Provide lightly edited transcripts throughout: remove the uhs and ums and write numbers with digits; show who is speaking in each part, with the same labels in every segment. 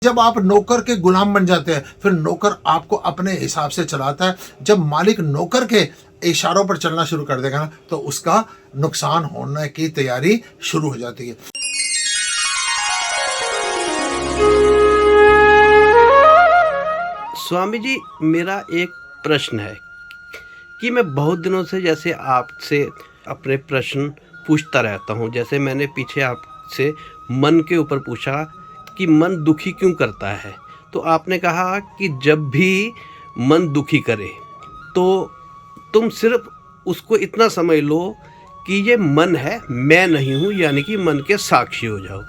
Speaker 1: जब आप नौकर के गुलाम बन जाते हैं, फिर नौकर आपको अपने हिसाब से चलाता है। जब मालिक नौकर के इशारों पर चलना शुरू कर देगा ना, तो उसका नुकसान होने की तैयारी शुरू हो जाती है।
Speaker 2: स्वामी जी, मेरा एक प्रश्न है कि मैं बहुत दिनों से जैसे आपसे अपने प्रश्न पूछता रहता हूँ। जैसे मैंने पीछे आपसे मन के ऊपर पूछा कि मन दुखी क्यों करता है, तो आपने कहा कि जब भी मन दुखी करे तो तुम सिर्फ उसको इतना समझ लो कि ये मन है, मैं नहीं हूँ, यानी कि मन के साक्षी हो जाओ।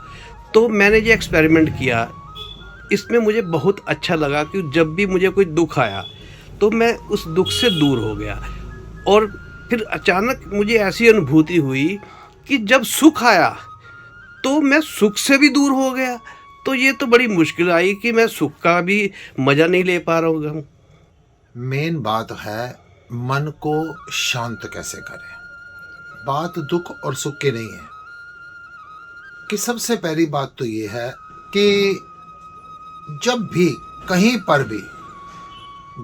Speaker 2: तो मैंने ये एक्सपेरिमेंट किया, इसमें मुझे बहुत अच्छा लगा कि जब भी मुझे कोई दुख आया तो मैं उस दुख से दूर हो गया। और फिर अचानक मुझे ऐसी अनुभूति हुई कि जब सुख आया तो मैं सुख से भी दूर हो गया। तो ये तो बड़ी मुश्किल आई कि मैं सुख का भी मज़ा नहीं ले पा रहा हूँ।
Speaker 1: मेन बात है मन को शांत कैसे करें। बात दुख और सुख की नहीं है कि सबसे पहली बात तो ये है कि जब भी कहीं पर भी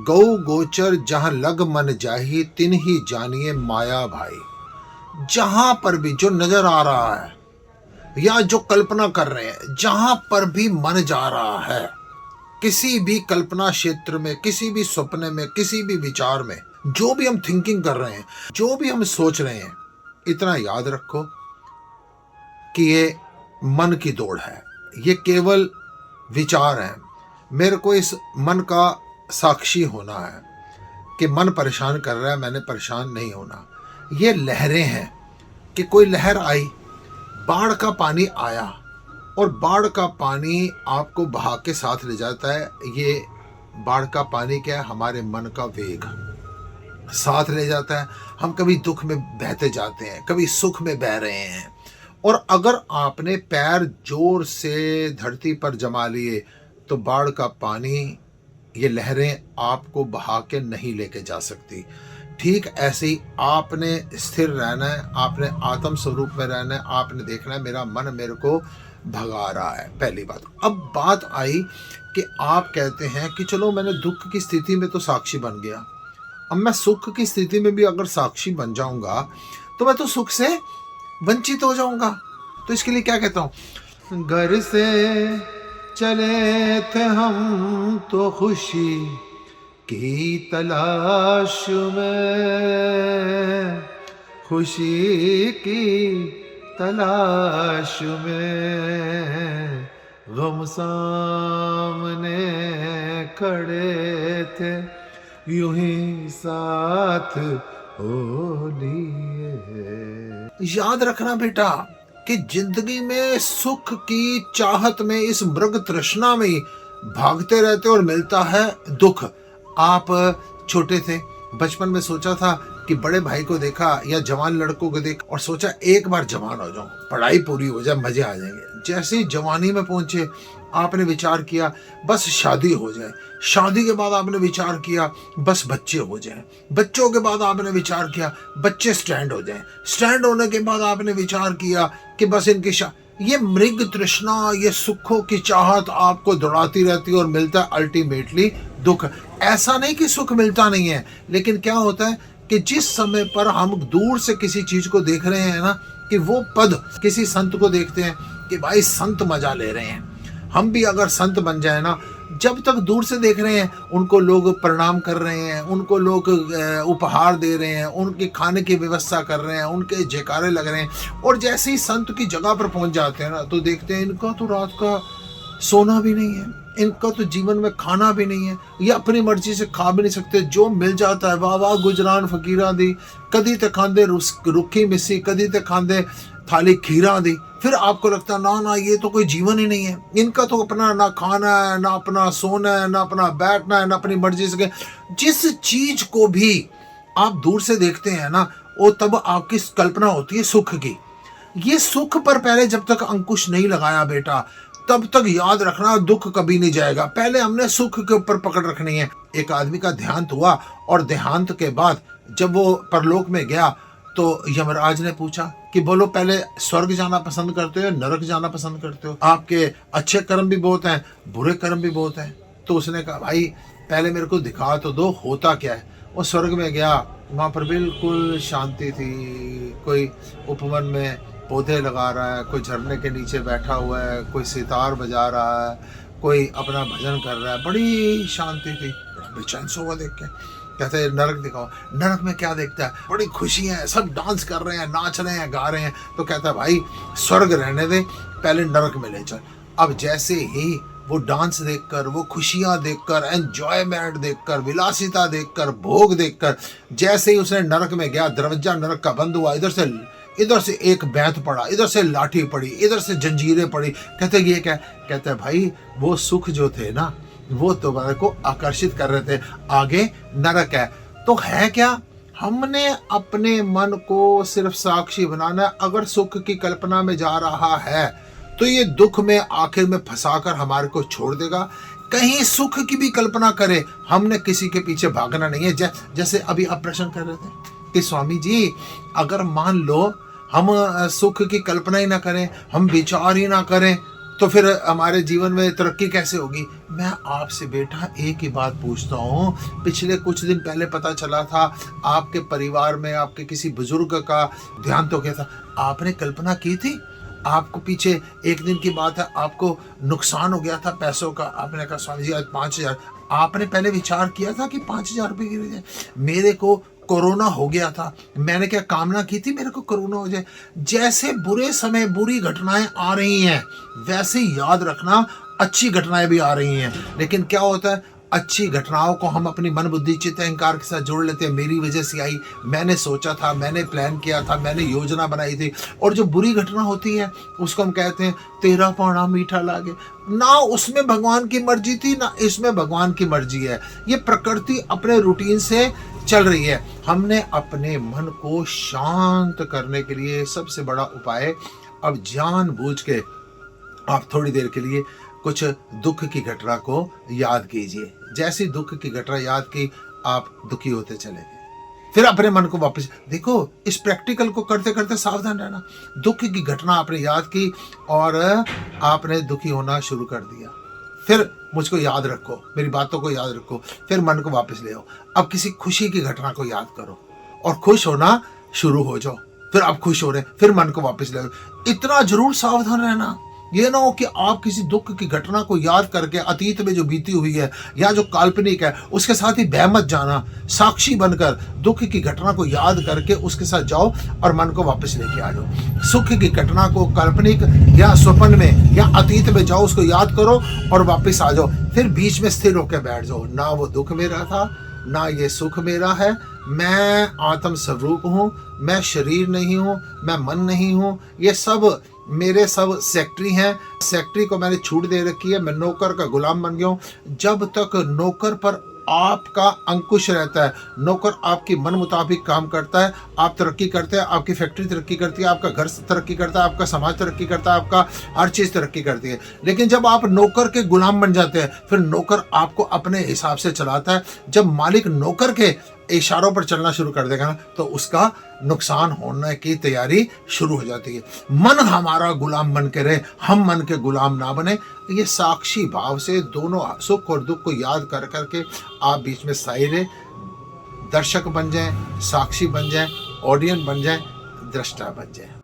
Speaker 1: गौ गोचर जहां लग मन जाही तिन ही जानिए माया भाई। जहां पर भी जो नजर आ रहा है या जो कल्पना कर रहे हैं, जहां पर भी मन जा रहा है, किसी भी कल्पना क्षेत्र में, किसी भी सपने में, किसी भी विचार में, जो भी हम थिंकिंग कर रहे हैं, जो भी हम सोच रहे हैं, इतना याद रखो कि ये मन की दौड़ है, ये केवल विचार है। मेरे को इस मन का साक्षी होना है कि मन परेशान कर रहा है, मैंने परेशान नहीं होना। ये लहरें हैं कि कोई लहर आई, बाढ़ का पानी आया और बाढ़ का पानी आपको बहा के साथ ले जाता है। ये बाढ़ का पानी क्या है? हमारे मन का वेग साथ ले जाता है। हम कभी दुख में बहते जाते हैं, कभी सुख में बह रहे हैं। और अगर आपने पैर जोर से धरती पर जमा लिए तो बाढ़ का पानी, ये लहरें आपको बहा के नहीं लेके जा सकती। ठीक ऐसे ही आपने स्थिर रहना है, आपने आत्म स्वरूप में रहना है। आपने देखना है मेरा मन मेरे को भगा रहा है, पहली बात। अब बात आई कि आप कहते हैं कि चलो मैंने दुख की स्थिति में तो साक्षी बन गया, अब मैं सुख की स्थिति में भी अगर साक्षी बन जाऊंगा तो मैं तो सुख से वंचित हो जाऊंगा। तो इसके लिए क्या कहता हूं, घर से चले थे हम तो खुशी की तलाश में, खुशी की तलाश में, गम सामने खड़े थे यूं ही साथ हो लिए। याद रखना बेटा कि जिंदगी में सुख की चाहत में, इस मृग तृष्णा में भागते रहते और मिलता है दुख। आप छोटे थे, बचपन में सोचा था कि बड़े भाई को देखा या जवान लड़कों को देख और सोचा एक बार जवान हो जाऊं, पढ़ाई पूरी हो जाए, मजे आ जाएंगे। जैसे ही जवानी में पहुंचे आपने विचार किया बस शादी हो जाए, शादी के बाद आपने विचार किया बस बच्चे हो जाएं, बच्चों के बाद आपने विचार किया बच्चे स्टैंड हो जाएं, स्टैंड होने के बाद आपने विचार किया कि बस इनकी ये मृग तृष्णा, ये सुखों की चाहत आपको दौड़ाती रहती है और मिलता है अल्टीमेटली दुख। ऐसा नहीं कि सुख मिलता नहीं है, लेकिन क्या होता है कि जिस समय पर हम दूर से किसी चीज को देख रहे हैं ना, कि वो पद किसी संत को देखते हैं कि भाई संत मजा ले रहे हैं, हम भी अगर संत बन जाए ना, जब तक दूर से देख रहे हैं उनको लोग प्रणाम कर रहे हैं, उनको लोग उपहार दे रहे हैं, उनके खाने की व्यवस्था कर रहे हैं, उनके जयकारे लग रहे हैं। और जैसे ही संत की जगह पर पहुंच जाते हैं ना, तो देखते हैं इनका तो रात का सोना भी नहीं है, इनका तो जीवन में खाना भी नहीं है, ये अपनी मर्जी से खा भी नहीं सकते, जो मिल जाता है वाह वाह गुजरान फकीरां दी, कदी ते खांदे रुखी मिस्सी, कदी ते खांदे थाली खीरा दी। फिर आपको लगता है ना ना ये तो कोई जीवन ही नहीं है, इनका तो अपना ना खाना है, ना अपना सोना है, ना अपना बैठना है, ना अपनी मर्जी से। जिस चीज को भी आप दूर से देखते हैं ना, वो तब आपकी कल्पना होती है सुख की। ये सुख पर पहले जब तक अंकुश नहीं लगाया बेटा, तब तक याद रखना दुख कभी नहीं जाएगा। पहले हमने सुख के ऊपर पकड़ रखनी है। एक आदमी का देहांत हुआ और देहांत के बाद जब वो परलोक में गया तो यमराज ने पूछा कि कि बोलो पहले स्वर्ग जाना पसंद करते हो या नरक जाना पसंद करते हो? आपके अच्छे कर्म भी बहुत हैं, बुरे कर्म भी बहुत हैं। तो उसने कहा भाई पहले मेरे को दिखा तो दो होता क्या है। वो स्वर्ग में गया, वहाँ पर बिल्कुल शांति थी। कोई उपवन में पौधे लगा रहा है, कोई झरने के नीचे बैठा हुआ है, कोई सितार बजा रहा है, कोई अपना भजन कर रहा है, बड़ी शांति थी। बड़ा बेचैन सा हुआ देख के, कहते हैं नरक दिखाओ। नरक में क्या देखता है? बड़ी खुशियां हैं, सब डांस कर रहे हैं, नाच रहे हैं, गा रहे हैं। तो कहता है भाई स्वर्ग रहने दे, पहले नरक में ले चल। अब जैसे ही वो डांस देखकर, वो खुशियां देखकर, एंजॉयमेंट देखकर, विलासिता देखकर, भोग देखकर, जैसे ही उसने नरक में गया, दरवाजा नरक का बंद हुआ। इधर से एक बैंत पड़ा, इधर से लाठी पड़ी, इधर से जंजीरें पड़ी। कहते ये क्या? कहते भाई वो सुख जो थे ना, वो तुम्हारे को आकर्षित कर रहे थे, आगे नरक है। तो है क्या? हमने अपने मन को सिर्फ साक्षी बनाना है। अगर सुख की कल्पना में जा रहा है तो ये दुख में आखिर में फंसाकर हमारे को छोड़ देगा। कहीं सुख की भी कल्पना करे, हमने किसी के पीछे भागना नहीं है। जैसे अभी आप प्रश्न कर रहे थे कि स्वामी जी अगर मान लो हम सुख की कल्पना ही ना करें, हम विचार ही ना करें, तो फिर हमारे जीवन में तरक्की कैसे होगी? मैं आपसे बेटा एक ही बात पूछता हूँ। पिछले कुछ दिन पहले पता चला था आपके परिवार में आपके किसी बुजुर्ग का देहांत हो गया था। आपने कल्पना की थी? आपको पीछे एक दिन की बात है, आपको नुकसान हो गया था पैसों का। आपने कहा स्वामी जी आज 5,000। आपने पहले विचार किया था कि 5,000 रुपये गिर जाए? मेरे को कोरोना हो गया था, मैंने क्या कामना की थी मेरे को कोरोना हो जाए? जैसे बुरे समय बुरी घटनाएं आ रही हैं, वैसे याद रखना अच्छी घटनाएं भी आ रही हैं। लेकिन क्या होता है, अच्छी घटनाओं को हम अपनी मन बुद्धि चित्त अहंकार के साथ जोड़ लेते हैं। मेरी वजह से आई, मैंने सोचा था, मैंने प्लान किया था, मैंने योजना बनाई थी। और जो बुरी घटना होती है उसको हम कहते हैं तेरा पाना मीठा लागे। ना उसमें भगवान की मर्जी थी, ना इसमें भगवान की मर्जी है। ये प्रकृति अपने रूटीन से चल रही है। हमने अपने मन को शांत करने के लिए सबसे बड़ा उपाय, अब जानबूझ के आप थोड़ी देर के लिए कुछ दुख की घटना को याद कीजिए। जैसी दुख की घटना याद की, आप दुखी होते चले गए। फिर अपने मन को वापस देखो। इस प्रैक्टिकल को करते करते सावधान रहना। दुख की घटना आपने याद की और आपने दुखी होना शुरू कर दिया। फिर मुझको याद रखो, मेरी बातों को याद रखो, फिर मन को वापस ले आओ। अब किसी खुशी की घटना को याद करो और खुश होना शुरू हो जाओ। फिर आप खुश हो रहे, फिर मन को वापस ले आओ। इतना जरूर सावधान रहना, ये ना हो कि आप किसी दुख की घटना को याद करके अतीत में जो बीती हुई है या जो काल्पनिक है उसके साथ ही बह मत जाना। साक्षी बनकर दुख की घटना को याद करके उसके साथ जाओ और मन को वापस लेके आ जाओ। सुख की घटना को काल्पनिक या स्वप्न में या अतीत में जाओ, उसको याद करो और वापस आ जाओ। फिर बीच में स्थिर होकर बैठ जाओ। ना वो दुख मेरा था, ना ये सुख मेरा है। मैं आत्म स्वरूप हूँ, मैं शरीर नहीं हूँ, मैं मन नहीं हूँ। ये सब मेरे सब सेक्रेटरी हैं। सेक्रेटरी को मैंने छूट दे रखी है, मैं नौकर का गुलाम बन गया हूँ। जब तक नौकर पर आपका अंकुश रहता है, नौकर आपकी मन मुताबिक काम करता है, आप तरक्की करते हैं, आपकी फैक्ट्री तरक्की करती है, आपका घर तरक्की करता है, आपका समाज तरक्की करता है, आपका हर चीज़ तरक्की करती है। लेकिन जब आप नौकर के गुलाम बन जाते हैं, फिर नौकर आपको अपने हिसाब से चलाता है। जब मालिक नौकर के इशारों पर चलना शुरू कर देगा ना, तो उसका नुकसान होने की तैयारी शुरू हो जाती है। मन हमारा गुलाम बन के रहे, हम मन के गुलाम ना बने। ये साक्षी भाव से दोनों सुख और दुख को याद कर करके आप बीच में स्थायी रहे, दर्शक बन जाएं, साक्षी बन जाएं, ऑडियंस बन जाएं, दृष्टा बन जाएं।